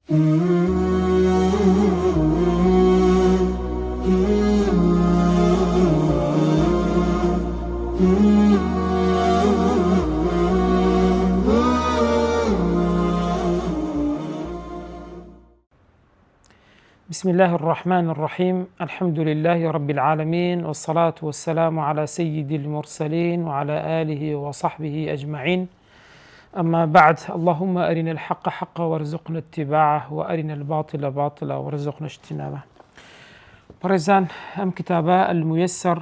بسم الله الرحمن الرحيم. الحمد لله رب العالمين، والصلاة والسلام على سيد المرسلين وعلى آله وصحبه أجمعين. أما بعد، اللهم أرنا الحق حقا وارزقنا اتباعه، وأرنا الباطل باطلا وارزقنا اجتنابه. برزان أم كتابة الميسر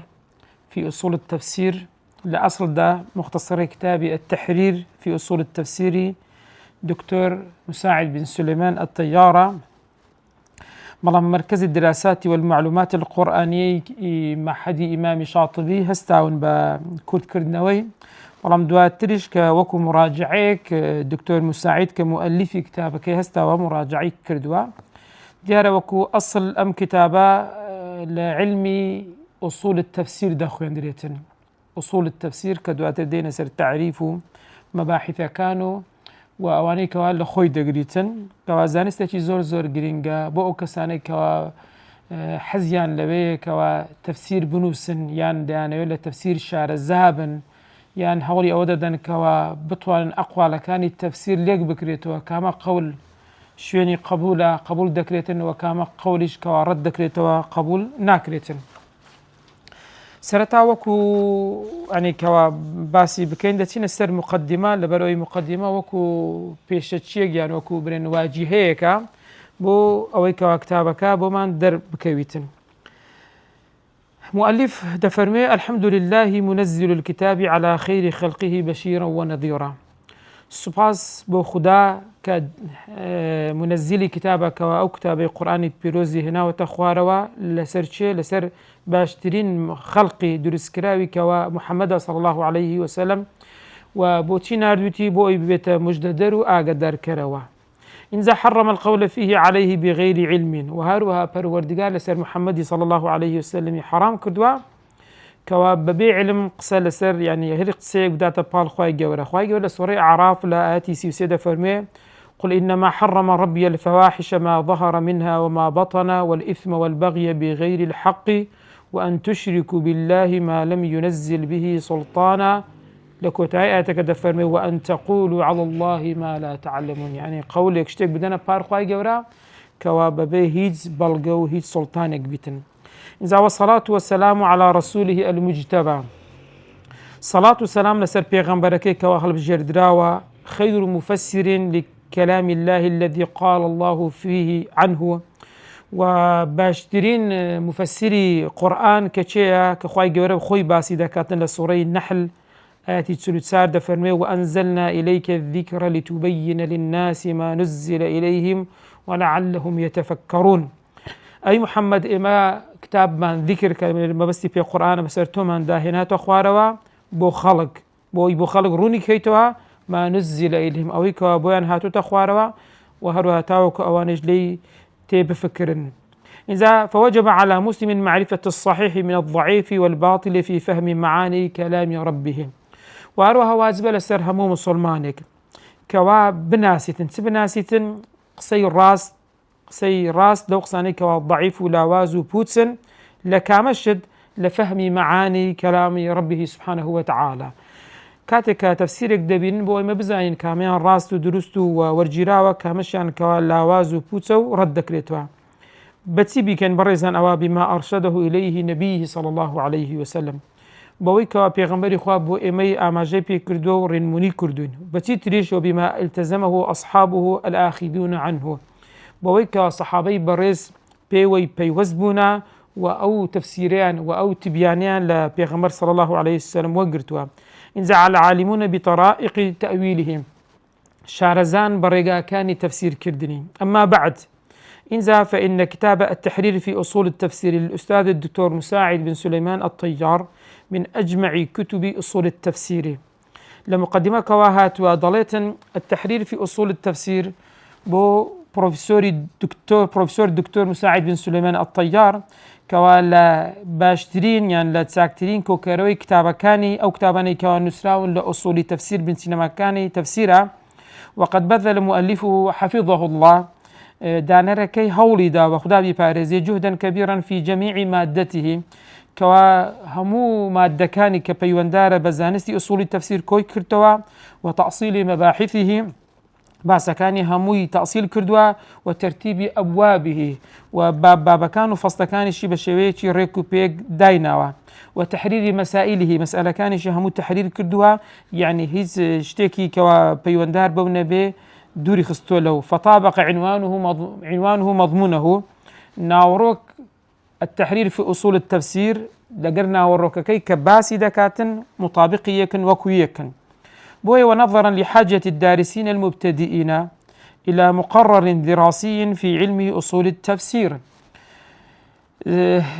في أصول التفسير لأصل ده مختصر كتاب التحرير في أصول التفسير دكتور مساعد بن سليمان الطيارة، ملام مركز الدراسات والمعلومات القرآنية معهد إمام شاطبي هستاون بكرد كردنوي، ملام دواتريش كوكو مراجعيك دكتور مساعد كمؤلف كتابك هستاو مراجعيك كردوا ديار وكو أصل أم كتابة لعلم أصول التفسير داخل دريتن. أصول التفسير كدواتر دينا سر تعريفه مباحث كانوا وأواني كوا لخوي دقريتن كوا زانستي زور جرينجا بو كساني كوا حزيان لبي كوا تفسير بنوسن يان دانا ولا تفسير شعر الذهبن يان حولي أوددن كوا بطوال أقوال كان التفسير ليك بكريتو كما قول شويني قبول دكريتن وكما قولش كوا رد دكريتو قبول ناكريتن. سرتا وكو يعني كوا باسي بكين دتين السر مقدمة لبروي مقدمة وكو بيشتشيق يعني وكو برين واجهيك بو أوي كوا كتابك بو من در بكويتن. مؤلف دفرمي الحمد لله منزل الكتاب على خير خلقه بشيرا ونذيرا. سباس بو خدا كمنزل كتابك أو كتاب القرآن بيروزي هنا وتخواروا لسر باشترين خلقي درسكراوي كوا محمد صلى الله عليه وسلم وبوتي ناردوتي بوي بيت مجددر وآقدر كروا إنذا حرم القول فيه عليه بغير علم وهاروها پروردگار لسر محمد صلى الله عليه وسلم حرام كردوا كوا ببي علم قصة لسر يعني هذه قصة بداتا بال خواي جورا سورة أعراف لآتي سيسيدة فرمي قل إنما حرم ربي الفواحش ما ظهر منها وما بطن والإثم والبغي بغير الحق وأن تشركوا بالله ما لم ينزل به سلطانا لكوتاي آتك دفرمي وأن تقولوا على الله ما لا تعلمون. يعني قولك اشتك بدنا بار خواي جورا كوا ببي هيج بلغو هيج سلطانك بيتن. إذا والصلاة والسلام على رسوله المجتبى. صلاة والسلام لسر بيغمبركي كوا هلب جردراوة خير مفسر لكلام الله الذي قال الله فيه عنه وباشترين مفسري قرآن كشيا كخواي جورب خوي باسي دكاتن لسورة النحل آتي تسلسار دفرمي وأنزلنا إليك الذكر لتبين للناس ما نزل إليهم ولعلهم يتفكرون. أي محمد إما كتاب من ذكر ما بس في القرآن بسرتو من داهنات أخواروا بو خلق روني كيتوا ما نزل إليهم أويك بويان هاتو تخواروا وهروا هاتاوك أوانج لي تيب فكرن. إذا فوجب على مسلم معرفة الصحيح من الضعيف والباطل في فهم معاني كلام ربهم. وهروها واجب لسر هموم صلمانك كوا بناسيتن قصي راس دوقساني كوا ضعيف ولاوازو بوتسن لكامشد لفهم معاني كلام ربه سبحانه وتعالى. كاتك تفسيرك دبين بوي مبزاين كاميان راستو درستو وورجيراوا كامشان كوا لاوازو بوتسو ردك ريتوا بتسيبي كان برزان أوا بما أرشده إليه نبيه صلى الله عليه وسلم بوي كوا بيغمبري خواب بو إمي آماجي بي كردو رنموني كردون بتي تريش وبما التزمه أصحابه الآخذون عنه بوي كوا صحابي برز بيوي بيوزبونا وأو تفسيريان وأو تبيانيان لبيغمبر صلى الله عليه وسلم وقرتوا. إنزع العالمون بطرائق تأويلهم شارزان برقا كان تفسير كردني. أما بعد، إنزع فإن كتاب التحرير في أصول التفسير للأستاذ الدكتور مساعد بن سليمان الطيار من أجمع كتب أصول التفسير. لمقدمة كواهات وضليت التحرير في أصول التفسير بو بروفيسور الدكتور مساعد بن سليمان الطيار كوالا باشترين يعني لا تساكترين كوكروي كتابكاني أو كتاباني كوان نسراون لأصول تفسير بن سينماكاني تفسيرا. وقد بذل مؤلفه حفظه الله دانەرەکەی هەوڵی دا بە خوددا بیپارێزێ جهدا كبيرا في جميع مادته کەوا هەموو مادەکانی کە پەیوەنددارە بە زانستی ئوسوڵی تەفسیر کۆی کردەوە و تەحصیلی مەباحثه باسەکانی هەمووی تەحصیل کردووە و تەرتیبی ئەبوابه و بابەکان و فەستەکانیشی بە شێوەیەکی ڕێک و پێک دایناوە و تحریری مەسائیله مەسئلەکانیشی هەموو تحریر کردووە یعنی هیچ شتێکی کەوا پەیوەنددار بەو نەبێ دووری خستۆ لەو فطابق عنوانه مضمونه ناوڕۆک التحرير في أصول التفسير لقرنا وروككي كباسي دكاتن مطابقي يكن وكويكن بوي ونظرا لحاجة الدارسين المبتدئين إلى مقرر دراسي في علم أصول التفسير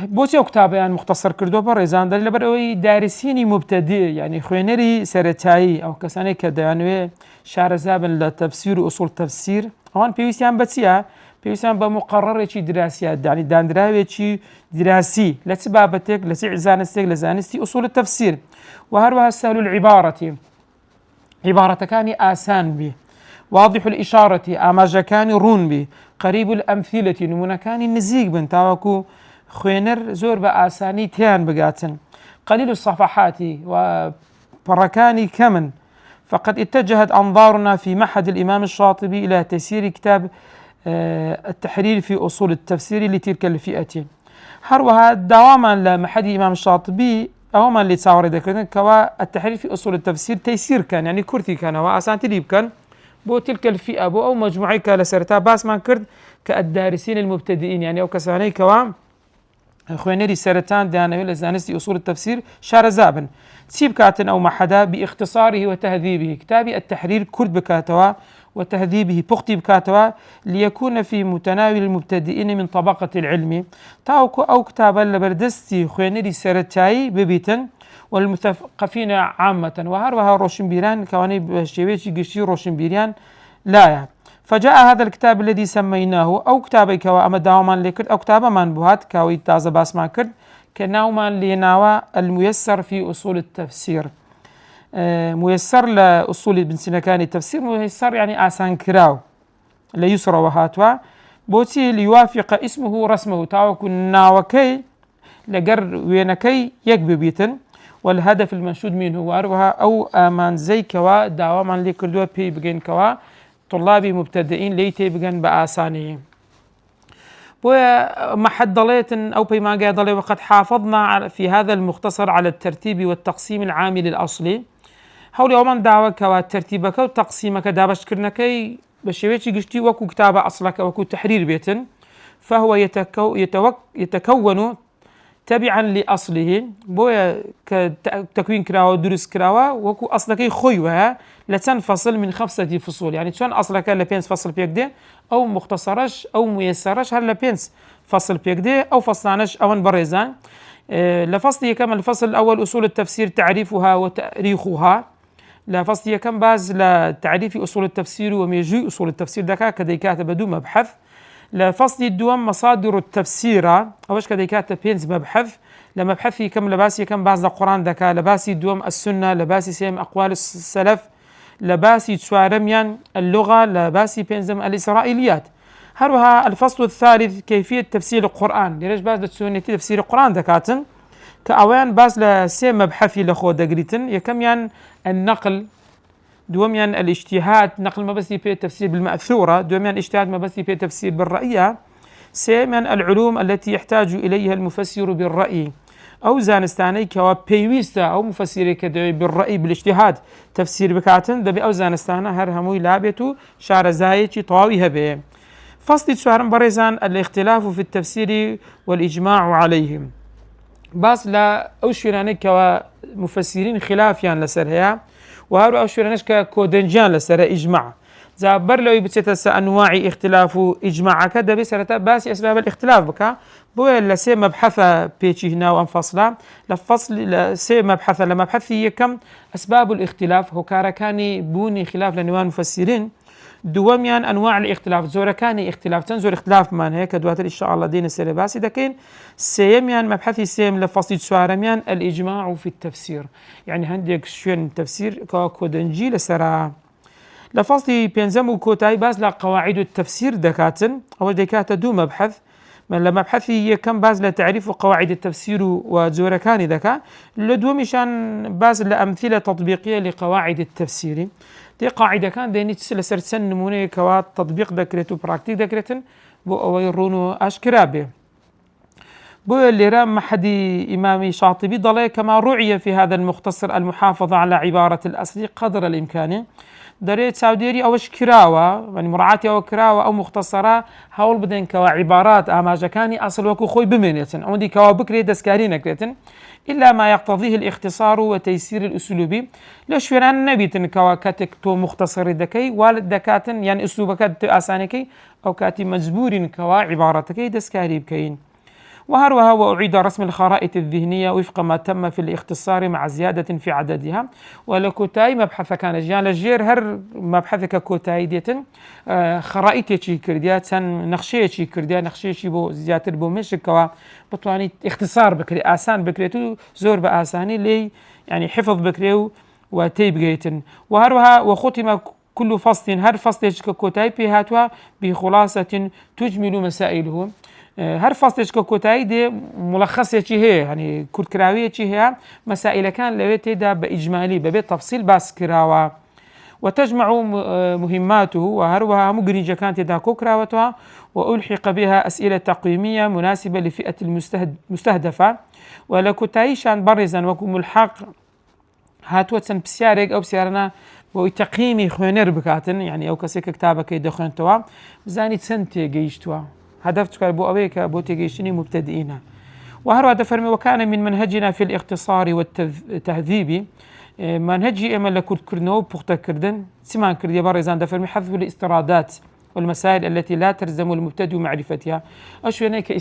بوتي كتاب يعني مختصر كردو بريزان دل لبروي دارسين مبتدئ يعني خوينري سرتاي أو كساني كدانوي شارزابا لتفسير أصول التفسير أوان بيوسيان بتيا پێویستیان بە مقرڕێکی دراسیات دانی دانراوێکی دراسی لە چ بابەتێک لە چ زانستێک لە زانستی ئوسوڵ التەفسیر و هەروەها سهل العبارەتی عیبارەتەکانی ئاسان بی واضح الإشارة ئاماژەکانی ڕوون بی قەریب الأمثلة نمونەکانی نزیک بن تاوەکو خوێنەر زۆر بە ئاسانی تیان بگاتن قليل الصفحات و پڕەکانی کەمن فقد اتجهت أنظارنا في معهد الإمام الشاطبي إلى تيسير كتاب التحرير في أصول التفسير لتلك الفئة هروها دواما لمحد الإمام الشاطبي أوما اللي تصور ذكرنا كوا التحرير في أصول التفسير تيسير كان يعني كرتي كان وأسان تليب كان بو تلك الفئة بو أو مجموعي كالسرتا باس ما كرد كالدارسين المبتدئين يعني أو كساني كوا خوينري سرتان دانا ولا زانستي أصول التفسير شارزابن تسيب كاتن أو محدا باختصاره وتهذيبه كتابي التحرير كرد بكاتوا وتهذيبه بختي بكاتوا ليكون في متناول المبتدئين من طبقة العلم تاوكو أو كتابا لبردستي خوينري سرتاي ببيتن والمثقفين عامة وهروها روشنبيران كواني بشيويتي قشتي روشنبيريان لا فجاء هذا الكتاب الذي سميناه أو كتابي كوا أما داومان لكرد أو كتابا من بوهات كاوي تازا باس ما كرد كناومان ليناوا الميسر في أصول التفسير ميسر لأصول ابن سينا كان التفسير ميسر يعني آسان كراو لا يسر وهاتوا بوتي ليوافق اسمه رسمه تاوكو ناوكي لقر وينكي يكبي بيتن والهدف المنشود منه وأروها أو آمان زي كوا داومان لي كردوا بي بجن كوا طلابي مبتدئين ليتي بجن بآسانه بويا ما حد ضليت أو بما قال ضلي وقد حافظنا في هذا المختصر على الترتيب والتقسيم العام الأصلي هولي أومان دعوة كوا ترتيبك وتقسيمك دابش كرنكي بشويتي قشتي وكو كتاب أصلك وكو تحرير بيتن فهو يتكون تبعا لأصله بويا كتكوين كراوة درس كراوة وكو أصلك خويوها لتنفصل من 5 فصول يعني شون أصلك لبينس فصل بيكدي أو مختصرش أو ميسرش هل لبينس فصل بيكدي أو فصلانش أو بريزان لفصل كما الفصل الأول أصول التفسير تعريفها وتاريخها لفصل كم باز لتعريف أصول التفسير وميجي أصول التفسير دكا كديكات بدو مبحث لفصل الدوام مصادر التفسير أوش كديكات بينز مبحث لمبحثي كم لباسي كم باز القرآن دكا لباسي دوام السنة لباسي سيم أقوال السلف لباسي تسوارميان اللغة لباسي بينزم الإسرائيليات هروها الفصل الثالث كيفية تفسير القرآن ليش باز تسوني تفسير القرآن دكاتن كأوان باز لسيم مبحثي لخو دقريتن يكم يعني النقل دوميا الاجتهاد نقل ما بس في التفسير بالمأثورة دوميا الاجتهاد ما بس في التفسير بالرأية سيميا العلوم التي يحتاج إليها المفسر بالرأي أو زانستاني كوا بيويستا أو مفسري كدوي بالرأي بالاجتهاد تفسير بكاتن دبي أو زانستانا هر هموي لابتو شعر زايتي طاوي هبه فصل شهر بريزان الاختلاف في التفسير والإجماع عليهم باس لا أوشيراني كوا مفسرين خلافيان لسرها وهارو أوشيرانيش كودنجان لسر إجماع زابر لو يبتسيت أنواع اختلاف إجماع كذا بسرتا باس أسباب الاختلاف بكا بويا لسي مبحثة بيتشي هنا وانفصلا لفصل لسي مبحثة لمبحثي كم أسباب الاختلاف هو كاركاني بوني خلاف لنوان مفسرين دواميان أنواع الاختلاف زوركاني اختلاف تنزور اختلاف من هيك دواتر إن شاء الله دين السيرة باسي دكين سيميان مبحثي سيم لفصل سوارميان الإجماع في التفسير يعني هنديك شوين تفسير كودنجي لسرا لفصل بينزم كوتاي باز لقواعد التفسير دكاتن أو دكاتة دو مبحث من المبحث كم باز لتعريف قواعد التفسير وزوركان ذكاء لدو مشان باز لأمثلة تطبيقية لقواعد التفسير دي قاعدة كان دي نتسل سرسن نموني كوات تطبيق ذكرت وبراكتيك ذكرتن بو أويرونو أشكرابه بو اللي رام حدي إمامي شاطبي ضلي كما رعي في هذا المختصر المحافظة على عبارة الأصل قدر الإمكان دريت سعوديري أوش كراوة يعني مراعاتي أو كراوة أو مختصرة هول بدن كوا عبارات أماجكاني أصل وكو خوي بمنيتن عندي كوا بكري دسكارين كريتن إلا ما يقتضيه الاختصار وتيسير الأسلوبي ليش فيران نبيتن كوا كاتك تو مختصر دكي والد دكاتن يعني أسلوبك أسانكي أو كاتي مجبور كوا عبارتك دسكاري بكين وهروها وأعيد رسم الخرائط الذهنية وفق ما تم في الاختصار مع زيادة في عددها ولكوتاي مبحث كان جيان لجير هر مبحثك كوتاي ديتن خرائط يشي كرديات نقشة يشي كرديات نقشة يشي بو زيادة بو مشكوا بطواني اختصار بكري آسان بكريتو زور بآساني لي يعني حفظ بكريو وتيب جيتن وهروها وختم كل فصل هر فصل كوتاي بهاتوا بخلاصة تجمل مسائله هر فصلش كوتاي دي ملخص هي يعني كراوية هي مسائل كان لويت دا بإجمالي ببيت تفصيل بس كراوة وتجمع مهماته وهروها مجرجة كانت دا كراوتها وألحق بها أسئلة تقويمية مناسبة لفئة المستهدفة ولكوتاي شان برزا وكو ملحق هاتوتسن بسيارك أو بسيارنا وتقييمي خوينر بكاتن يعني أو كسيك كتابك يدخلن بزاني سنتي جيشتوا هدفتك بو أويك بو تيجيشني مبتدئين وهروا دفرمي وكان من منهجنا في الاختصار والتهذيب منهجي أما لكرد كرنو بوغتا كردن سمان كردي باريزان دفرمي حذف الاسترادات والمسائل التي لا تلزم المبتدئ معرفتها أشوينك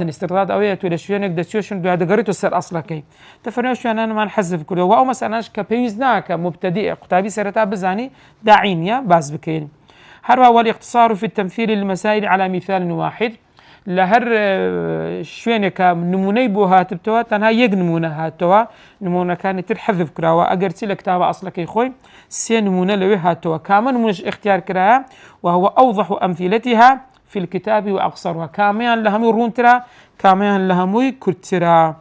استرداد أويات ولا شوينك دسيوشن دو هذا قريتو السر أصلا كي تفرمي أشوينا أنا ما نحذف كردو وأو مسألناش كبيزنا كمبتدئ قتابي سرتا بزاني داعينيا باز بكين هروا والاقتصار في التمثيل للمسائل على مثال واحد لهر شوينك نموني بو هاتبتوا تنها يق نمونه هاتوا نمونه كانت ترحذف كراوا اجرتي لكتابه اصلك يا خوي سي نمونه لوي هاتوا كامل مش اختيار كراها وهو اوضح امثلتها في الكتاب واقصرها كاميان لهم يرون ترى كاميان لهم كرترا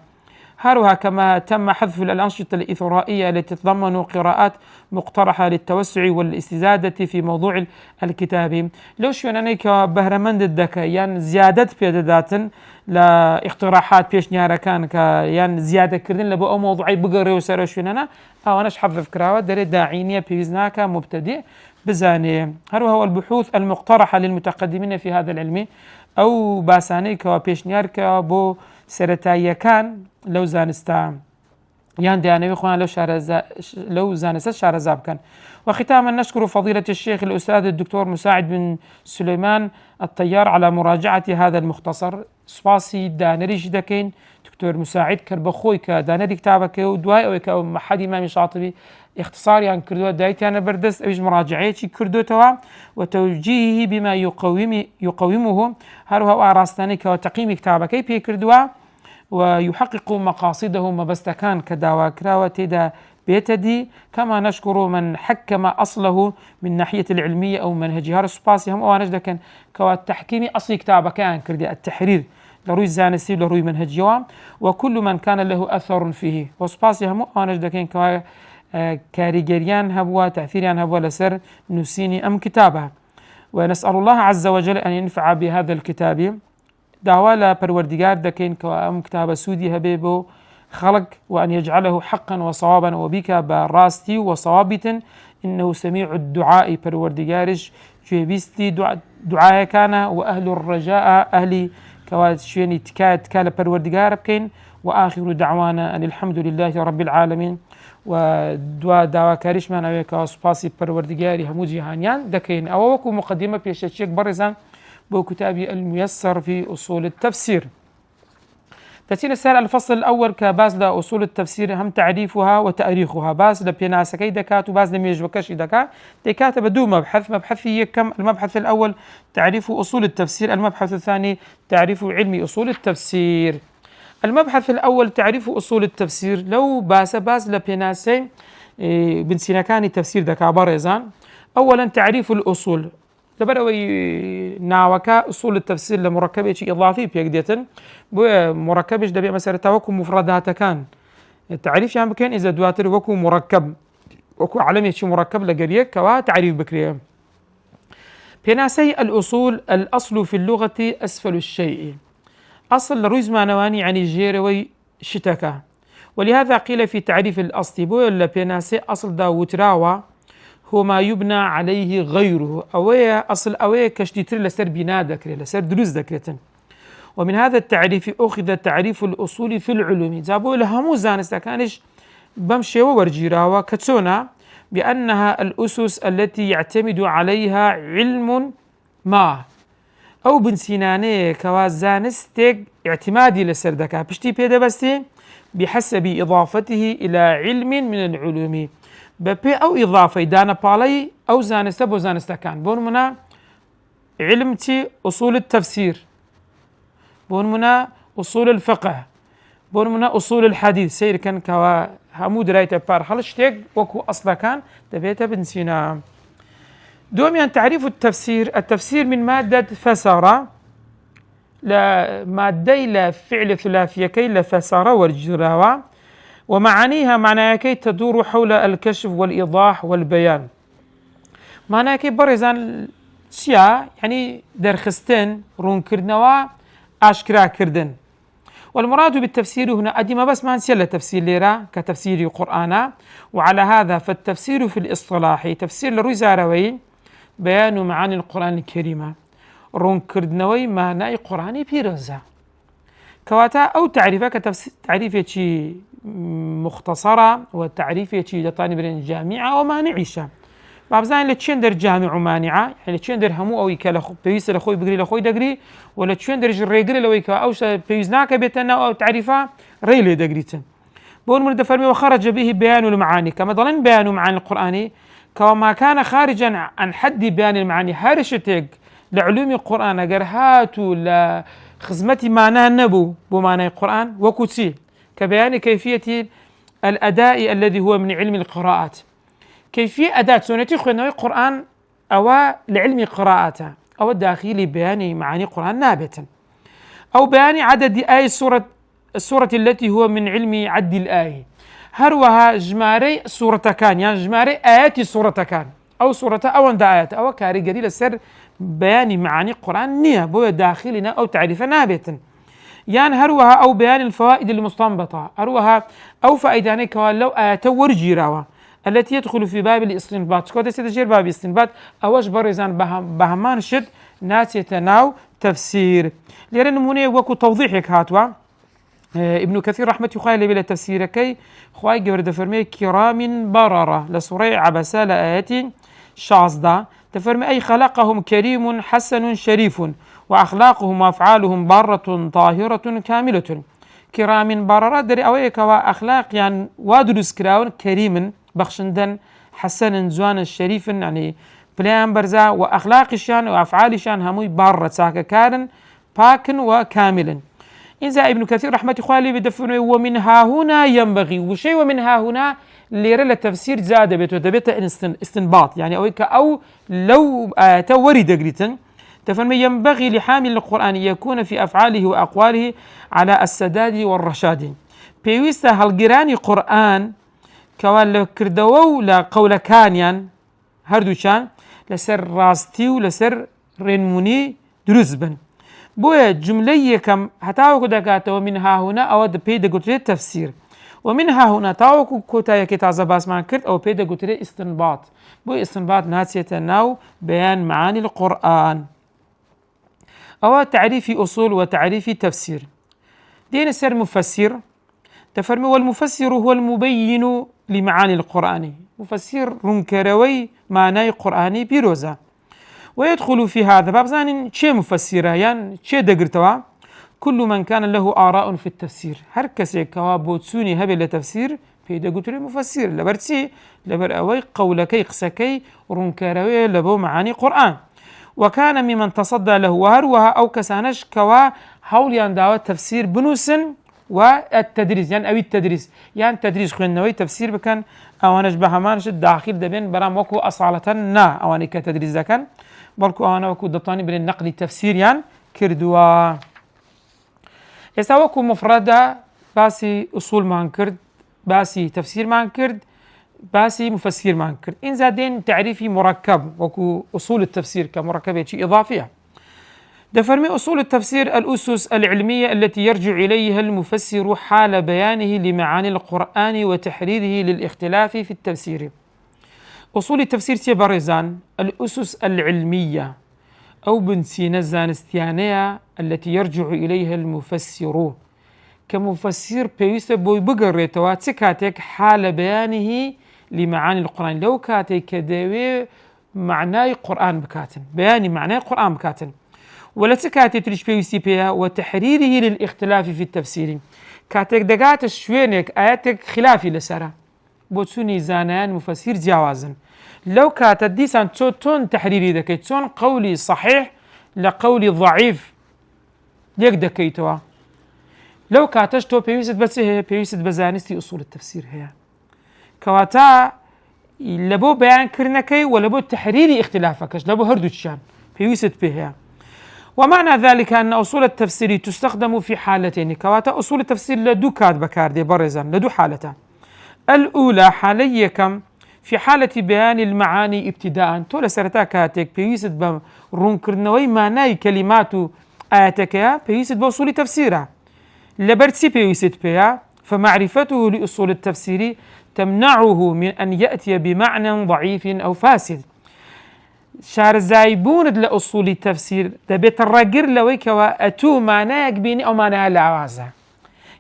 هروها كما تم حذف الأنشطة الإثرائية التي تتضمن قراءات مقترحة للتوسع والاستزادة في موضوع الكتاب لو شوينانيك بهرمند الدكا يعني زيادة بيدادات لاقتراحات بيش نيارا كان يعني زيادة كردين لبو أو موضوعي بقري وسارة شوينانا أو أناش حذف كراوة داري داعينية بيزناكا مبتدئ بزاني هروها البحوث المقترحة للمتقدمين في هذا العلم أو باسانيك وبيش نياركا بو سرتايا كان لو زانستا يان ديانوي خوان لو زانست شارزاب كان وختاما نشكر فضيلة الشيخ الأستاذ الدكتور مساعد بن سليمان الطيار على مراجعة هذا المختصر سباسي دانريش دكين دكتور مساعد كربخوي كدانري كتابك ودواي أو كمحد إمام شاطبي اختصار يعني كردوة دايتي أنا بردست أوج مراجعيتي كردوتها وتوجيهه بما يقومه هروها وأراستاني كتقييم كتابك بي كردوة ويحقق مقاصده ما بستكان كداوا كراوة تيدا بيتدي كما نشكر من حكم أصله من ناحية العلمية أو منهجها رسباسي هم أوانج لكن كالتحكيم أصل كتابك كان كردي التحرير لروي زانسي لروي منهجوا وكل من كان له أثر فيه وسباسي هم أوانج لكن كاريجريان هبوا تأثيريان هبوا لسر نسيني أم كتابها ونسأل الله عز وجل أن ينفع بهذا الكتاب دعوالا پروردگار دكين كأم كتاب سودي هبيبو خلق وأن يجعله حقا وصوابا وبك براستي وصوابت إنه سميع الدعاء پروردگارش جيبستي دعاء كان وأهل الرجاء أهلي كواشيني تكال پروردگار بكين وآخر دعوانا أن الحمد لله رب العالمين ودعاء دعوة كاريش من أويكا سباسي پروردگاري همو جهانيان دكين أو وكو مقدمة بيشتشيك برزان بو كتابي الميسر في أصول التفسير تأتينا السؤال الفصل الأول كباز لأصول التفسير هم تعريفها وتأريخها باز لبيناسكي دكات وباز لميجوكش دكات دكات بدو مبحثي كم المبحث الأول تعريف أصول التفسير المبحث الثاني تعريف علم أصول التفسير المبحث الأول تعريف أصول التفسير لو باز لبيناسي بنسينەکانی تەفسیر دەکا بەڕێزان. أولا تعريف الأصول لەبەرەوەی ناوەکە أصول التفسير لە مڕەکەبێکی إضافی پێک دێتن بۆیە مڕەکەبش دەبێت مەسەرەتا وەکو مفرداتەکان تعریفیان بکەن ئیزە دواتر وەکو مڕەکەب وەکو علەمێکی مڕەکەب لەگەر یەکەوە تعریف بکرێ. پێناسەی الأصول الأصل في اللغة أسفل الشيء أصل لروي زمانواني يعني جيروي شتكا، ولهذا قيل في تعريف الأصل بولا بيناسي أصل دا وتراوى هو ما يبنى عليه غيره أوية أصل أوية كشتيتر لسر بناء ذكري لسر دروس ذكرتن. ومن هذا التعريف أخذ تعريف الأصول في العلوم جابوا لهمو زانستا كانش بمشي وورجيراوى كتسونا بأنها الأسس التي يعتمد عليها علم ما أو بنسيناني كوازانستك اعتمادي لسردكا بشتي بيدا بستي بحسب إضافته إلى علم من العلوم ببي أو إضافة دانا بالي أو زانستا بو زانستا كان بون منا علمتي أصول التفسير، بون منا أصول الفقه، بون منا أصول الحديث سير كان كوا همود رايتا بار خلشتك وكو أصلا كان دبيتا بنسينا. دوميا تعريف التفسير التفسير من مادة فسر لمادة إلى فعل ثلاثية كي لفسر والجراوة ومعانيها معناها كي تدور حول الكشف والإيضاح والبيان. معناها كي برزان سيا يعني درخستن رون كردنوا أشكرا كردن. والمراد بالتفسير هنا أدي ما بس ما نسيلا تفسير ليرا كتفسير القرآن، وعلى هذا فالتفسير في الإصطلاح تفسير لروي بيان معاني القرآن الكريم رون كردنوي معناي قرآني بيرزا كواتا أو تعريفك تعريفة شي مختصرة وتعريفة شي لطاني برين جامعة ومانعيشة بابزان لتشندر جامع ومانعة يعني لتشندر همو أو يكال بيوس لخوي بقري لخوي دقري ولا تشندر جريقري لو يكا أو بيوزناك بيتنا أو تعريفة ريلي دقريتن بون مرد فرمي وخرج به بيان المعاني كما ظلن بيان معاني القرآن كما كان خارجا عن حد بيان المعاني هارشتك لعلوم القرآن قرهاتو لخزمتي معناها النبو بمعنى القرآن وكتسي كبيان كيفية الأداء الذي هو من علم القراءات كيفية أداة سنتي خلنا القرآن أو لعلم قراءاته أو الداخلي بيان معاني القرآن نابتا أو بيان عدد آي السورة التي هو من علم عد الآية هروها جماري سورة كان يعني جماري آيات سورة كان أو سورة أو عند آيات أو كاري قليل السر بيان معاني القرآن نية بو داخلنا أو تعريف نابتا يعني هروها أو بيان الفوائد المستنبطة هروها أو فائداني كوان لو آيات ورجيراوة التي يدخل في باب الاستنباط كوتا سيتجير باب الاستنباط أوش برزان بهمان شد ناس يتناو تفسير لأن نموني وكو توضيحك هاتوا ابن كثير رحمة يخايل بلا تفسير كي خواي جورد فرمي كرام بررة لسورة عبسة لآيات شازدة تفرمي أي خلقهم كريم حسن شريف وأخلاقهم وأفعالهم بارة طاهرة كاملة كرام بررة دري أويك وأخلاق يعني وادرس كراون كريم بخشندن حسن زوان شريف يعني بلان برزا وأخلاقشان وأفعالشان هموي بارة ساكا كارن باكن وكاملا. إنزا ابن كثير رحمة الله بدفنه ومنها هنا ينبغي وشيء ومنها هنا ليرى التفسير زاد بيت استنباط يعني أو لو توري دقريتن تفهم ينبغي لحامل القرآن يكون في أفعاله وأقواله على السداد والرشاد بيويستا هالجيراني قرآن كوال كردوو لقول كانيان هردوشان لسر راستي ولسر رنموني درزبن بويا جملة كم هتاوكو دكاتا ومنها هنا أو بيدا قتل التفسير ومنها هنا تاوكو كوتا يكتازا باسمان كرت أو بيدا قتل استنباط بويا استنباط ناسية ناو بيان معاني القرآن أو تعريف أصول وتعريف تفسير دين السر مفسر تفرمي والمفسر هو المبين لمعاني القرآن مفسر رنكروي معنى قرآني بيروزا ويدخل في هذا باب زان شيء مفسره يعني شيء دقرتوا كل من كان له آراء في التفسير هركسي كوابوتسوني هبل التفسير في دقتري مفسر لبرتي لبرأوي قولكي قسكي رنكروي لبو معاني قرآن وكان ممن تصدى له وهروها أو كسانش كوا حول ينداوى التفسير بنوسن والتدريس يعني أو التدريس يعني تدريس خوێندنەوەی تفسير بکەن ئەوانەش بە هەمانشت داخل دەبێن بەرام وەکو ئەساڵەتەن نا ئەوانەی کە تدریس دەکەن بەڵکو ئەوانە وەکو دەتوانین بڵێن نەقلی تەفسیریان کردووە. ئێستا وەکو مفرەدە باسی ئوسوولمان کرد، باسی تەفسیرمان کرد، باسی مفسرمان کرد. اینجا دێن تعریفی مركب وەکو أصول التفسير كمركبة إضافية. دفرمي أصول التفسير الأسس العلمية التي يرجع إليها المفسر حال بيانه لمعاني القرآن وتحريره للاختلاف في التفسير. أصول التفسير تبرزان الأسس العلمية أو بنسين الزانستيانية التي يرجع إليها المفسر كمفسر بيوسف بوي بقريتوا تكاتك حال بيانه لمعاني القرآن لو كاتك كدوي معناي قرآن بكاتن بياني معناي قرآن بكاتن ولا تكاتي تريش بيوسي بيها وتحريره للاختلاف في التفسير كاتك دقات شوينك آياتك خلافي لسرا بوتسوني زانان مفسر جوازن لو كاتت ديسان تون تحريري دكي تون قولي صحيح لقولي ضعيف ليك دكيتوا لو كاتش تو بيوسد بس هي بيوسد بزانستي أصول التفسير هي كواتا لبو بيان كرنكي ولبو تحريري اختلافكش لبو هردوشان بيوسد بها. ومعنى ذلك أن أصول التفسير تستخدم في حالتين كواتا أصول التفسير لدو كاد بكاردي برزان لدو حالتان. الأولى حالية كم في حالة بيان المعاني ابتداء تولا سرتا كاتك بيوسد برون كرنوي معناي كلمات آياتك بيوسد بأصول تفسيرها لبرتسي بيوسد بها فمعرفته لأصول التفسير تمنعه من أن يأتي بمعنى ضعيف أو فاسد. شارزايبون لأصول التفسير دبيت الرجر لويك وأتو معناك بيني أو معناها لعوازة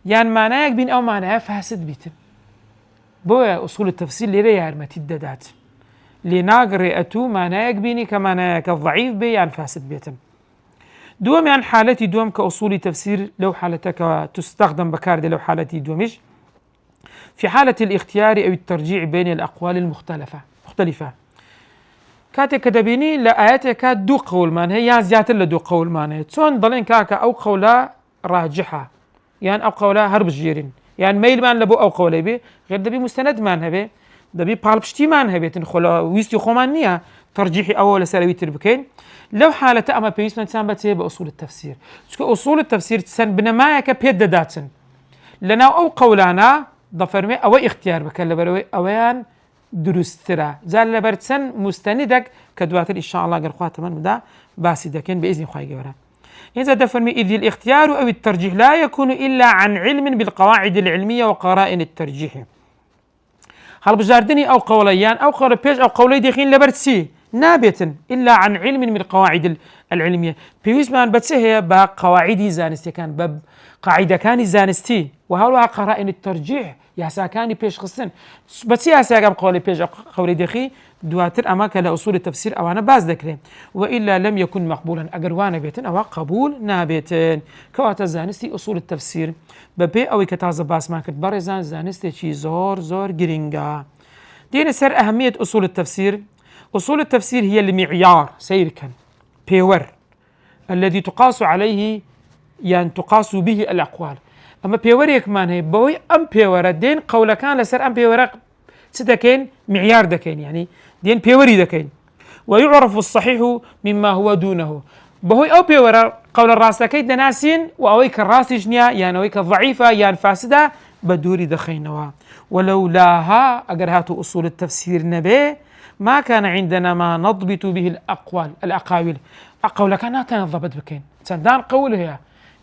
يعني معناك بيني أو معناها فاسد بيتم بويا أصول التفسير اللي ريار ما تددات لناقر أتو معناك بيني كمعناك الضعيف بي يعني فاسد بيتم. دوم يعني حالتي دوم كأصول تفسير لو حالتك تستخدم بكاردي لو حالتي دومش في حالة الاختيار أو الترجيع بين الأقوال مختلفة كاتك دبيني لآياتك دو قول مان هي يعني زيادة لدو قول مان هي تون ضلين كاكا أو قولا راجحة يعني أو قولا هرب جيرين يعني ميل مان لبو أو قولي بي غير دبي مستند مان هبي دبي بالبشتي مان هبي تنخلا ويستي خومانية ترجيحي أول سلوي تربكين لو حالة أما بيسمن تسان بتسيب بأصول التفسير أصول التفسير تسان بنمايك بيد داتن لنا أو قولانا ضفرمي أو اختيار بكلا أويان درسترا زال لبرتسن مستندك كدواتر إن شاء الله قرقوات من بدا باسدكين بإذن خواهي قورا. إذا دفرمي إذ الاختيار أو الترجيح لا يكون إلا عن علم بالقواعد العلمية وقرائن الترجيح. هل بجاردني أو قوليان أو قول بيش أو قولي دخين لبرتسي نابتا إلا عن علم من القواعد العلمية بيوز مان بتسهي بقواعد زانستي كان باب قاعدة كان زانستي وهؤلاء قرائن الترجيح ياسا كاني بيش خصن بس ياسا قام قولي بيش قولي دخي دواتر أماك لأصول التفسير أو أنا باز ذكرين وإلا لم يكن مقبولا أقروانا بيتن أو قبول نابتن كواتا زانستي أصول التفسير ببي أو كتازة باس ما كنت برزان زانستي شي زور جرينجا. دين سر أهمية أصول التفسير. أصول التفسير هي المعيار سيركا بيور الذي تقاس عليه يعني تقاس به الأقوال. أما بيور يكمان هي بوي أم بيور دين قول كان لسر أم بيور ستكين معيار دكين يعني دين بيوري دكين ويعرف الصحيح مما هو دونه بهوي أو بيور قول الراس دكين دناسين وأويك الراس جنيا يعني أويك الضعيفة يعني فاسدة بدوري دخينوا ولولاها أجرهات أصول التفسير نبي ما كان عندنا ما نضبط به الأقاويل أقول كان تنضبط بكين سندان قولها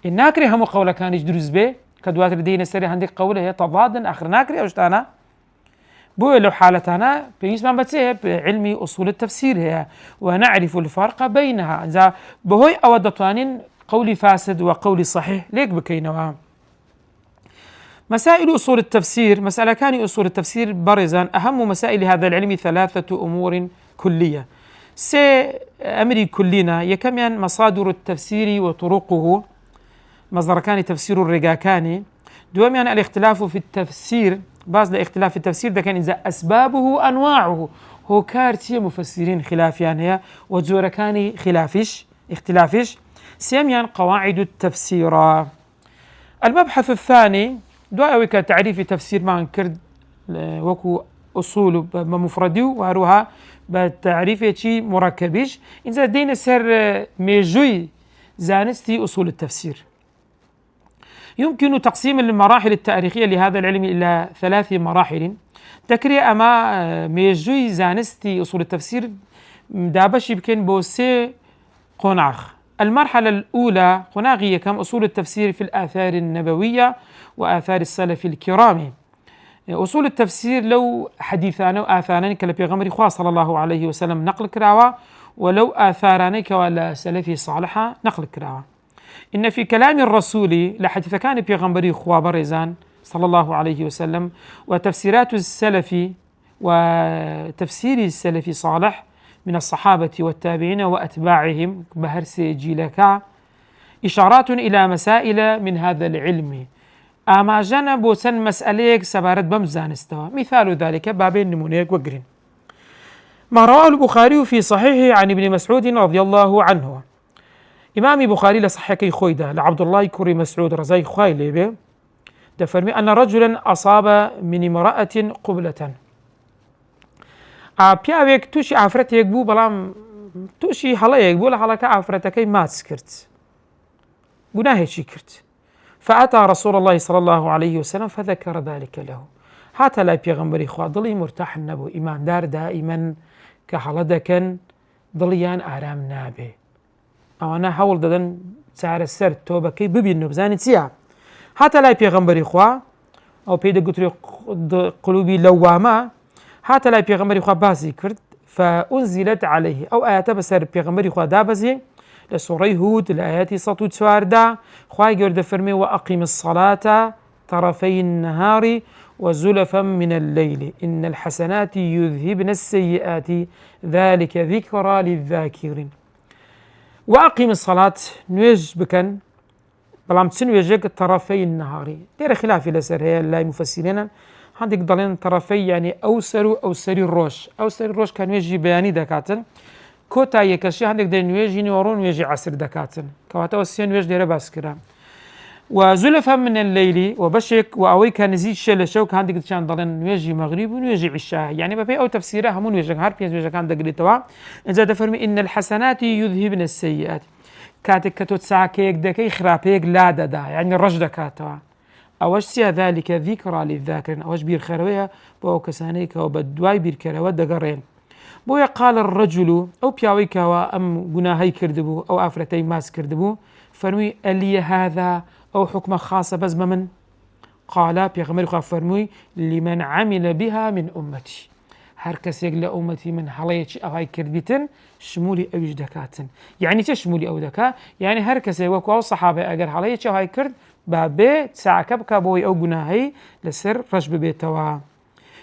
الناكري هم قول كان يجدرز به كدوات الدين السري عندك قولها تضاد آخر ناكري أو شتانا بو لو حالتنا بيسمع بتسيه بعلمي أصول التفسير هي ونعرف الفرق بينها إذا بهوي أودطانين قولي فاسد وقولي صحيح ليك بكينوا. مسائل أصول التفسير مسألة كان أصول التفسير برزا أهم مسائل هذا العلم ثلاثة أمور كلية أمري كلنا يكمن مصادر التفسير وطرقه مصدر كان تفسير الرقاكاني دوم يعني الاختلاف في التفسير بعض الاختلاف في التفسير ده كان إذا أسبابه أنواعه هو كارتي مفسرين خلاف يعني هي وزور كان خلافش اختلافش سيم يعني قواعد التفسير المبحث الثاني دعاوي كتعريف تفسير ما كرد وكو أصول بمفردي وهروها بتعريف شيء مركبيش إذا دين سر ميجوي زانستي أصول التفسير. يمكن تقسيم المراحل التاريخية لهذا العلم إلى 3 مراحل. تكري أما ميجوي زانستي أصول التفسير دابش يمكن بوسي قناغ. المرحلة الأولى قناغية كم أصول التفسير في الآثار النبوية وآثار السلف الكرام. أصول التفسير لو حديثان وآثاران كالبيغمبر خواه صلى الله عليه وسلم نقل كراوة، ولو آثاران كولا سلفي صالحة نقل كراوة. إن في كلام الرسول لحديث كان بيغمبر خواه برزان صلى الله عليه وسلم وتفسيرات السلف وتفسير السلف صالح من الصحابة والتابعين وأتباعهم بهرس جيلكا إشارات إلى مسائل من هذا العلم. أما جنب سن مسأليك سبارت بمزانستوا. مثال ذلك بابين نمونيك وقرين ما رواه البخاري في صحيحه عن ابن مسعود رضي الله عنه. إمام بخاري لصحيح خويدا لعبد الله كري مسعود رزاي خواي به دفرمي أن رجلا أصاب من امرأة قبلة. پیاوێک تووشی ئافرەتێک بوو بەڵام تووشی هەڵەیەک بوو لە هەڵەکە ئافرەتەکەی ماچ کرد، گوناهێکی کرد. فأتى رسول الله صلى الله عليه وسلم فذكر ذلك له. هاتە لای پێغەمبەری خوا دڵی مرتاح نەبوو. ئیماندار دائیمەن کە هەڵە دەکەن دڵیان ئارام نابێ، ئەوانە هەوڵ دەدەن چارەسەر تۆبەکەی ببینن و بزانین چییە. هاتە لای پێغەمبەری خوا، ئەو پێی دەگوترێ قلوبی لەوامە. هاتە لای پێغەمبەری خوا باسی کرد فأنزلت عليه ئەو ئاەتە بەسەر پێغەمبەری خوا دابەزی لە سوڕەی هود لە ئاەتی 114 خوای گەورە دەفەرمێ وأقم الصلاة طرفي النهار وزلفا من الليل إن الحسنات يذهبن السيئات ذلك ذكرى للذاكرين. وأقم الصلاة نوێژ بکەن بەڵام چ نوێژێک طرفي النهار لێرە خلافی لەسەر هەیە لای مفەسرینە. هەندێک دەڵێن طرفەی یعنی ئەو سەر و ئەو سەری ڕۆژ، ئەو سەری ڕۆژ کە نوێژی بەیانی دەکاتن، کۆتاییەکەشی هەندێک دەی نوێژی نیوەڕۆ نوێژی عەسر دەکاتن، کەواتەوە 3 نوێژ لێرە باس کرا. وزولفا من الليل وبشك وأوي كان نزيد شيء لشوك هندك تشان ضلن نويجي مغرب ونويجي عشاء يعني ببي أو تفسيره همون نويجي هار بيز نويجي كان دقلي توا إذا دفرمي إن الحسنات يذهبن السيئات كاتك كتوت ساكيك دكي خرابيك لا دا يعني الرجل دكاتوا أوش سيا ذلك ذكرى للذاكرين أوش بير خرويها بو كسانيك وبدواي بير كروات دقرين بو يقال الرجل أو بياويك وأم جناهي كردبو أو أفرتي ماس كردبو فرمي ألي هذا أو حكمة خاصة بس بمن قال بيغمر خاف فرمي لمن عمل بها من أمتي هر كسيق لأمتي من حليتش أو هاي كردبتن شمولي أو دكاتن يعني تشمولي أو دكا يعني هر كسيق وكو الصحابة أجر حليتش أو هاي كرد بابي تساعكب كابوي أو جناهي لسر رشب بيتوا.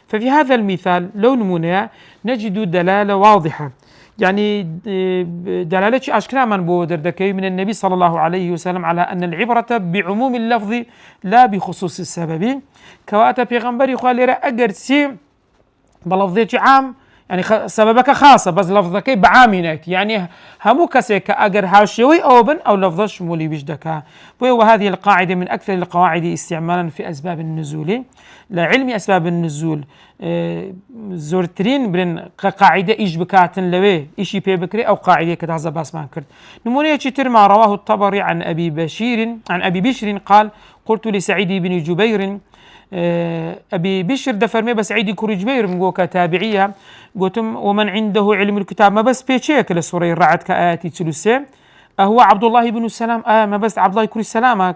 ففي هذا المثال لو نمونا نجد دلالة واضحة يعني دلالة أشكال من بودر دكي من النبي صلى الله عليه وسلم على أن العبرة بعموم اللفظ لا بخصوص السبب كواتا بيغمبري خوالي أجر سي بلفظي عام يعني سببك خاصة بس لفظك بعامينك يعني همو كسيك أجر هاشوي أو بن أو لفظ شمولي بجدك. وهذه القاعدة من أكثر القواعد استعمالا في أسباب النزول لعلم أسباب النزول زورترين برن قاعدة إيش بكاتن لوي إيشي بي بكري أو قاعدة كتعزى باسمان كرد. نمونية شتر ما رواه الطبري عن أبي بشر قال قلت لسعيد بن جبير أبي بشر دفرمي بس عيدي كوري جبير مقوكا تابعية قلتم ومن عنده علم الكتاب ما بس بيتشيك لسوري الرعد كآياتي تلسي هو عبد الله بن السلام ما بس عبد الله كوري السلام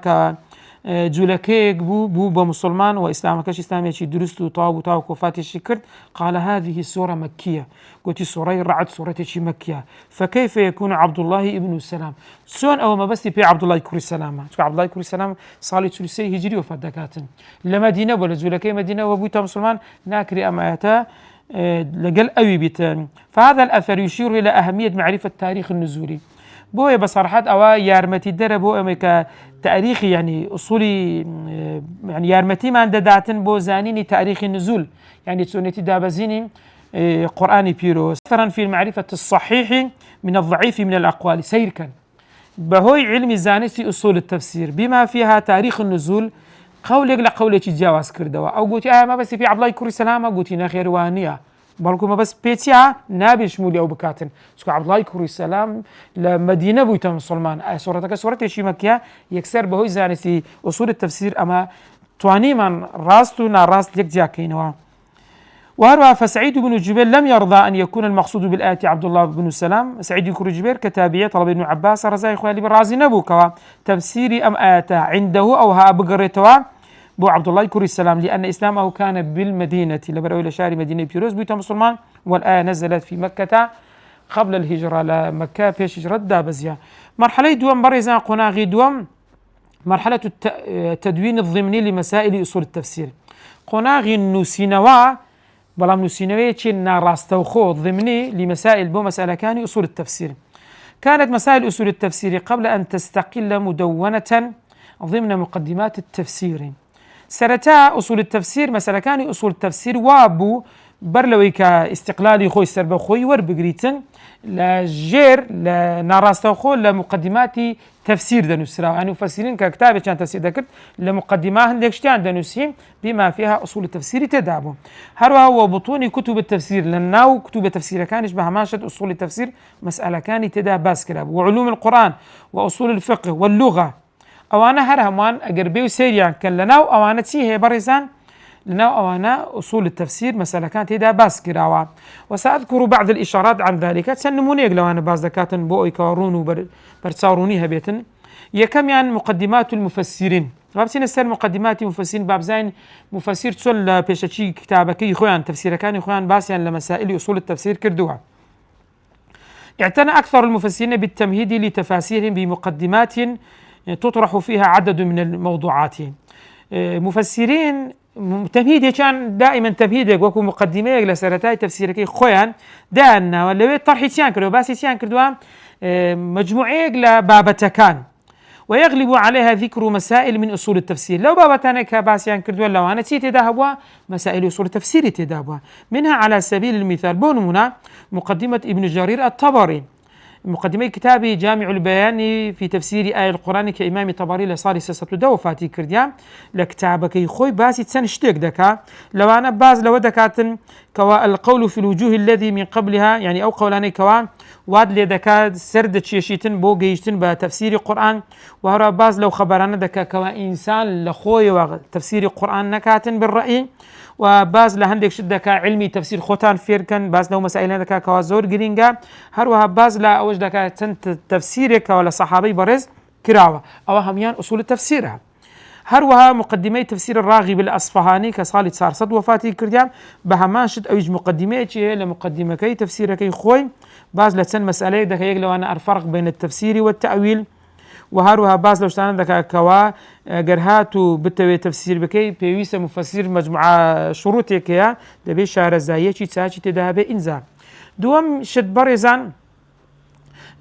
جولكيك بو بمسلمان وإسلام كاش إسلامي شي درست وطاو كوفاتي شكرت قال هذه السورة مكية قلت سورة الرعد سورة شي مكية فكيف يكون عبد الله ابن السلام سون أو ما بس بي عبد الله كوري السلام عبد الله كوري السلام صالي تلسي هجري وفات دكاتن لمدينة ولا جولكي مدينة وبوتا مسلمان ناكري أماياتا لقل أوي بيتان. فهذا الأثر يشير إلى أهمية معرفة تاريخ النزولي بوية بصراحة أو يارمتي درب بوية تاريخي يعني أصولي يعني يارمتي ما عند داتن بو زانيني تاريخ النزول يعني تسونيتي دابزيني قرآني بيروس مثلا في معرفة الصحيح من الضعيف من الأقوال سير كان بهوي علم زانستي أصول التفسير بما فيها تاريخ النزول قولك لقولك جواز كردوا أو قلت ما بس في عبد الله كوري سلامة قلت نخير وانية بلكو ما بس بيتيا نابي شمولي أو بكاتن سكو عبد الله كوري سلام لمدينة بويتا مسلمان سورتك سورة شي مكية يكسر بهوي زانستي أصول التفسير أما تواني من راستو ناراست لك جاكينوا. وهروها فسعيد بن جبير لم يرضى أن يكون المقصود بالآية عبد الله بن السلام. سعيد بن جبير كتابعي طلب ابن عباس رزاي خوالي بالرازي نبوكوا تفسيري أم آياته عنده أو ها بقريتوا بو عبد الله كوري السلام لأن إسلامه كان بالمدينة لبرأوا إلى شارع مدينة بيروز بيتا مسلمان والآية نزلت في مكة قبل الهجرة لمكة بيش هجرة دابزيا. مرحلة دوام برزان قناغي دوام مرحلة التدوين الضمني لمسائل أصول التفسير قناغي النسينوا بلام نسينوية تشينا راستوخو ضمني لمسائل بو مسألة كان أصول التفسير. كانت مسائل أصول التفسير قبل أن تستقل مدونة ضمن مقدمات التفسير. سرتا أصول التفسير مسألة كان أصول التفسير وابو برلوي كاستقلالي خوي سرب خوي وربقريتن لجير لناراستوخو لمقدمات تفسير دنسرا يعني مفسرين ككتابة كان تفسير ذكر لمقدمات هندكشتان دنسهم بما فيها أصول التفسير تدابو. هروا هو بطون كتب التفسير لأنه كتب التفسير كان يشبه ماشة أصول التفسير مسألة كان تدا باس كلاب وعلوم القرآن وأصول الفقه واللغة أوانا هرهمان أقربيو سيريان كان لنا أوانا تسيه برزان لنا أوانا أصول التفسير مسألة كانت تدا باس كراوا. وسأذكر بعض الإشارات عن ذلك تسنموني لو أنا بعض ذكاتن بوئي كارون برتصارونيها بيتن يكم يعني مقدمات المفسرين رابسين السر مقدمات المفسرين باب زين مفسر تسول بيشتشي كتابك يخوان تفسير كان يخوان باسيا لمسائل أصول التفسير كردوها. اعتنى أكثر المفسرين بالتمهيد لتفاسيرهم بمقدمات تطرح فيها عدد من الموضوعات. مفسرين تمهيد كان دائما تمهيد وكو مقدمه لسرتاي تفسيرك خوان دانا ولا طرحي تيان كردو باسي تيان كردوا مجموعه لبابتكان ويغلب عليها ذكر مسائل من أصول التفسير. لو بابتان كباسيان كردوا لو أنا تي تداهبوا مسائل أصول التفسير تداهبوا منها على سبيل المثال بونمنا مقدمة ابن جرير الطبري مقدمة كتابي جامع البيان في تفسير آية القرآن كإمام طبري لصار سياسة دوفاتي كرديا لكتابك يخوي باسي تسنشتك دكا لو أنا باز لو دكاتن كوا القول في الوجوه الذي من قبلها يعني أو قولاني كوا واد لدكا سرد تشيشيتن بو جيشتن بتفسير القرآن وهرا باز لو خبرانا دكا كوا إنسان لخوي وتفسير القرآن نكاتن بالرأي وباز لهندك شدك علمي تفسير خوتان فيركن باز لو مسائل هندك كوازور جرينجا هروها باز لا أوج دك تنت تفسيرك ولا صحابي برز كراوة أو هميان أصول تفسيرها. هروها مقدمي تفسير الراغب الأصفهاني كصالة صار صد وفاتي كرديام بهمان شد أوج مقدمي شيء لمقدمة كي تفسيرك خوي باز لتسن مسألة دك يقلوا أنا الفرق بين التفسير والتأويل. وهروها باز لو اشتغلنا دكا كوا جرهاتو بالتوي تفسير بكي بيويسا مفسر مجموعة شروطك يا دبي شهر زاية شي تساعي تذهب إنزا دوم شد برزان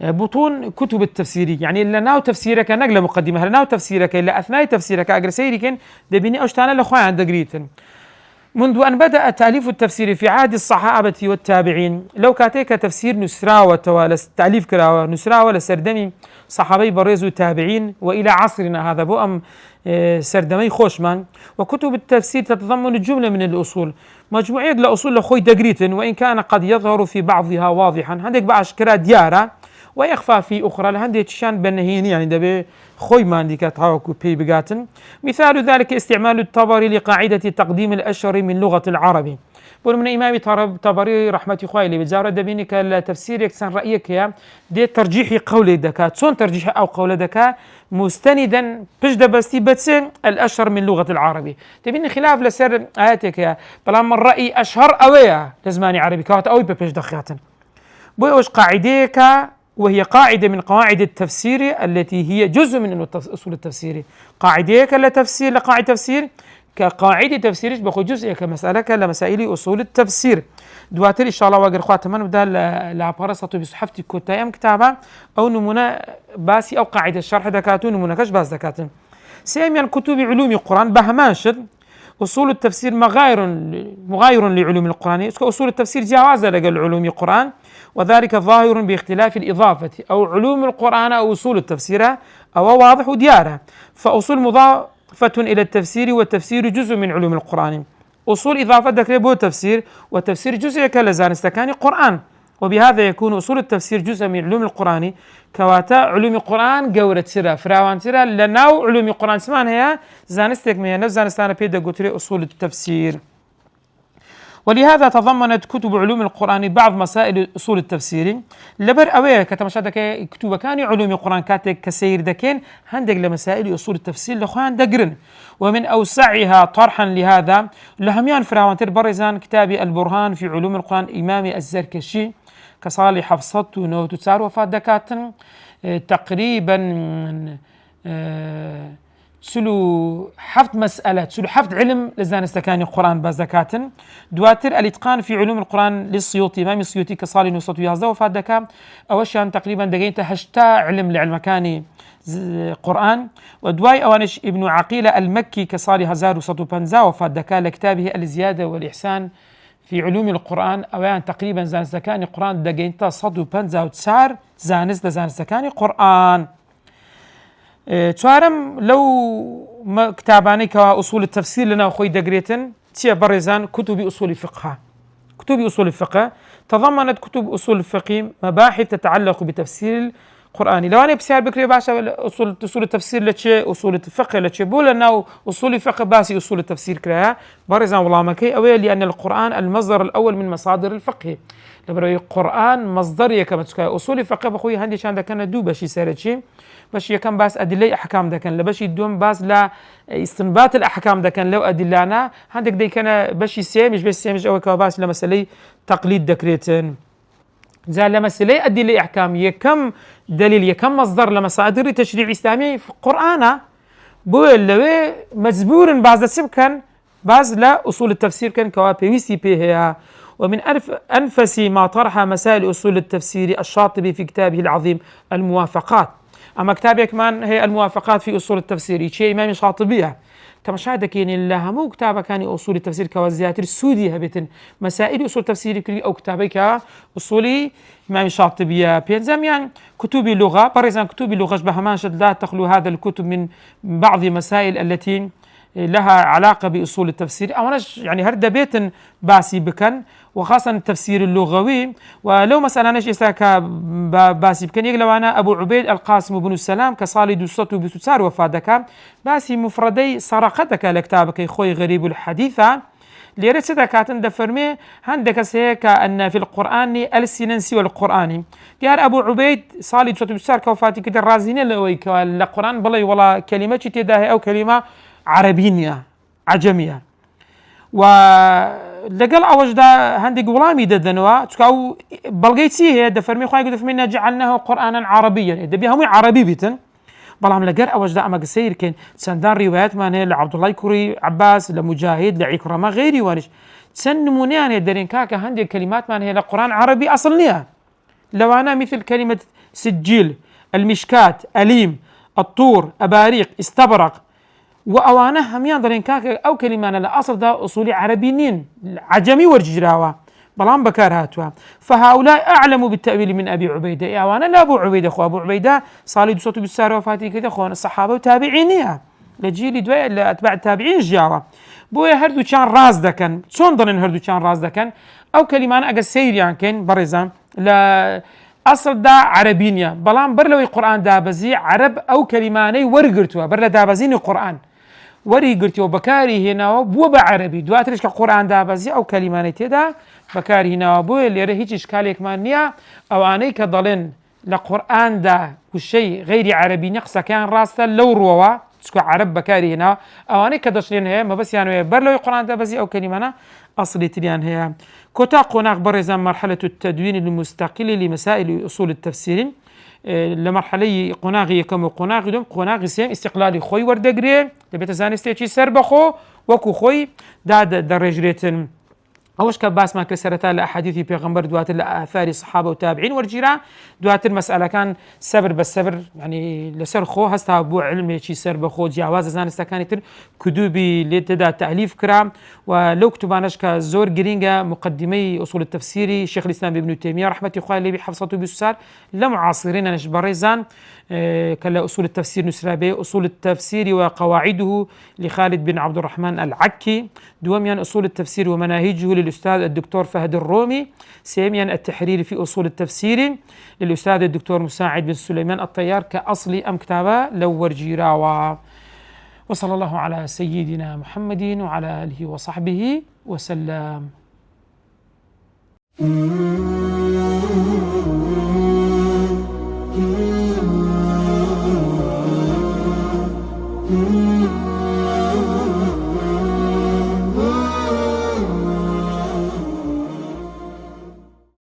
بطون كتب التفسيري يعني إلا ناو تفسيرك نقل مقدمة هل ناو تفسيرك إلا أثناء تفسيرك أجر سيركن دبيني أشتغلنا لأخوان عند قريتن منذ أن بدأ تأليف التفسير في عهد الصحابة والتابعين لو كاتيك تفسير نسراوة ولا تأليف كراوة نسراوة لسردمي صحابي بريز وتابعين وإلى عصرنا هذا بؤم سردمي خوشمان. وكتب التفسير تتضمن جملة من الأصول مجموعة لأصول لخوي دقريتن وإن كان قد يظهر في بعضها واضحا هندك بأشكرا ديارة ويخفى في أخرى لهندي تشان بنهيني يعني دبي خوي ما عندك تعاوك بي بقاتن. مثال ذلك استعمال الطبري لقاعدة تقديم الأشهر من لغة العربي بقول من إمام طبري رحمة خوي اللي بتزار دبينك التفسير يكسن رأيك يا دي ترجيح قول دكا صون ترجيح أو قول دكا مستندا بجد بستي بتسن الأشهر من لغة العربي تبين خلاف لسر آياتك يا بلام الرأي أشهر أويا لزماني عربي كات أوي ببجد خياتن بوش قاعديك وهي قاعدة من قواعد التفسير التي هي جزء من أصول التفسير قاعدة كالتفسير لقاعدة تفسير كقاعدة تفسير بخو جزء كمسألة كلمسائل أصول التفسير دواتر إن شاء الله واقر خوات من بدأ لعبارة بصحفتي كتايم كتابة أو نمونة باسي أو قاعدة الشرح دكاتون نمونة كش باس دكاتون سيميان كتب علوم القرآن بهمانشد أصول التفسير مغاير لعلوم القرآن، أصول التفسير جوازة لقل علوم القرآن، وذلك ظاهر باختلاف الإضافة أو علوم القرآن أو أصول التفسير أو واضح ديارة. فأصول مضافة إلى التفسير، والتفسير جزء من علوم القرآن. أصول إضافة ذكر بو تفسير، والتفسير جزء كالزان استكاني قرآن، وبهذا يكون أصول التفسير جزء من علوم القرآن. كواتا علوم القرآن قورة سرا فراوان سرا لناو علوم القرآن سمان هي زانستك مية نفس زانستانا بيدا قتري أصول التفسير. ولهذا تضمنت كتب علوم القرآن بعض مسائل أصول التفسير. لبر أوي كتمشادك كتب كان علوم القرآن كاتك كسير دكين هندق لمسائل أصول التفسير لخوان دقرن. ومن أوسعها طرحا لهذا لهميان فراوان برزان كتاب البرهان في علوم القرآن إمام الزركشي كصالح حفصة ونوت تسار وفاة دكاتن تقريبا سلو حفظ مسألة سلو حفظ علم لزان استكاني القرآن بازدكاتن. دواتر الاتقان في علوم القرآن للسيوطي إمام السيوطي كصالح نوصة يازده وفاة دكا أوشان تقريبا دقينته هشتا علم لعلمكاني قرآن. ودواي أوانش ابن عقيلة المكي كصالح هزار وسطو بنزا وفاة دكا لكتابه الزيادة والإحسان في علوم القرآن أوان تقريبا زانست كاني قرآن دقينتا صدو بنزا وتسار زانست كاني قرآن. توارم لو كتاباني كأصول التفسير لنا أخوي دقريتن تيا برزان كتب أصول الفقه. كتب أصول الفقه تضمنت كتب أصول الفقه مباحث تتعلق بتفسير القرآن. لو أنا بسيار بكري باشا أصول التفسير لتشي أصول الفقه لتشي بولا أنه أصول الفقه باسي أصول التفسير كراها برزان والله مكي أوي لأن القرآن المصدر الأول من مصادر الفقه. لبرو القرآن مصدر كما تسكى أصول الفقه بخوي هندي شان كان دو بشي سارتشي باش يكن باس أدلة أحكام ده كان لباش يدوم باس لا استنباط الأحكام ده كان لو أدلانا عندك دي كان باش يسامج بس يسامج أو كباس لمسألة تقليد دكريتن زي لمسألة أدلة أحكام يكم دليل يكم مصدر لمصادر تشريع إسلامي في القرآن بقول لو مجبور بعض السبب بعض لا أصول التفسير كان كوابيسي بها. ومن أنفس ما طرح مسائل أصول التفسير الشاطبي في كتابه العظيم الموافقات. أما كتابي كمان هي الموافقات في أصول التفسير شيء إمام شاطبية تمشاهدك يعني لها مو كتابة كان أصول التفسير كوزيات السودي هبتن مسائل أصول التفسير أو كتابي كأصولي إمام شاطبية بينزم يعني كتب اللغة برزان كتب اللغة بهمان شد لا تخلو هذا الكتب من بعض مسائل التي لها علاقة بأصول التفسير أو يعني هرد بيت باسي بكن وخاصة التفسير اللغوي. ولو مسألة نش إساك باسي بكن يقلو أنا أبو عبيد القاسم بن السلام كصالد الصوت بتسار وفادك باسي مفردي سرقتك لكتابك خوي غريب الحديثة ليرد سدكاتن دفرمي هندك سيك أن في القرآن ألسنا سوى القرآن ديار أبو عبيد صالد الصوت بتسار كوفاتي كده رازين لويك القرآن بلي ولا كلمة تداه أو كلمة عربية عجمية. ولقل أوجدا هندق ولامي ددنوا تكاو بلغيتي هي دفرمي خواي قد فمنا جعلناه قرآنا عربيا دبي هم عربي بيتن بلام لقر أوجدا أما قصير كان سندان روايات ما لعبد الله كوري عباس لمجاهد لعكرمة غيري وانش تسنموني أنا درين كاكا هندق كلمات ما هي لقرآن عربي أصلنيها. لو أنا مثل كلمة سجيل المشكات أليم الطور أباريق استبرق وأوانه هم ينظرين كاك أو كلمة لا أصل ده أصولي عربيين عجمي ورجراوا بلان بكارهاتوا. فهؤلاء أعلموا بالتأويل من أبي عبيدة أوانه لا أبو عبيدة أخو أبو عبيدة صالد صوت بالسار وفاتي كذا أخوان الصحابة وتابعينيها لجيل دواء لأتباع التابعين جاوا بويا هردو كان راز ده كان صندرن هردو كان راز ده كان أو كلمة أنا أجل سير يعني كان برزان لا أصل دا عربينيا بلان برلوي القرآن دابزي عرب أو كلماني ورقرتوا برلا دابزين القرآن وري قرتي وبكاري هنا وبو بعربي دواتريش كقرآن دابزي أو كلماني تدا بكاري هنا وبو اللي رهيج إشكاليك مانيا أو أني كضلن لقرآن دا وشيء غير عربي نقص كان راستا لو روا تسكو عرب بكاري هنا أو أني كدشلين هي ما بس يعني برلو القرآن دابزي أو كلمانا أصلي تليان هي كتا قناق برزان مرحلة التدوين المستقل لمسائل أصول التفسير لمرحلة قناغي كم قناغي دوم قناغي سيم استقلالي خوي وردقري لبيت زانستيتشي سربخو وكو خوي داد درجريتن ئەوەش کە باسمان کرد سەرەتا لە ئەحادیثی پێغەمبەر دواتر لە ئاثاری سەحابە و تابعین وەرگیرا دواتر مەسئلەکان سەبر بە سەبر ینی لەسەر خۆ هەستا بۆ علمێکی سەر بە خۆ جیاوازە زانستەکانی تر کتوبی لێ تێدا تەعلیف کرا و لەو کتوبانەش کە زۆر گرینگە مقدمەی ئوصول التەفسیری شێخ الئیسلام ابن تەیمیە ڕەحمەتی خوای لێبی 724 لە معاصرینەش بەڕێزان کە لە ئوصول التەفسیر نووسرابێ ئوصول التەفسیر وقواعده لخالد بن عبد الرحمن العكي، دوميان أصول التفسير ومناهجه للأستاذ الدكتور فهد الرومي، سيميان التحرير في أصول التفسير للأستاذ الدكتور مساعد بن سليمان الطيار كأصل أم كتابة لو ورجيراوا. وصلى الله على سيدنا محمد وعلى آله وصحبه وسلم.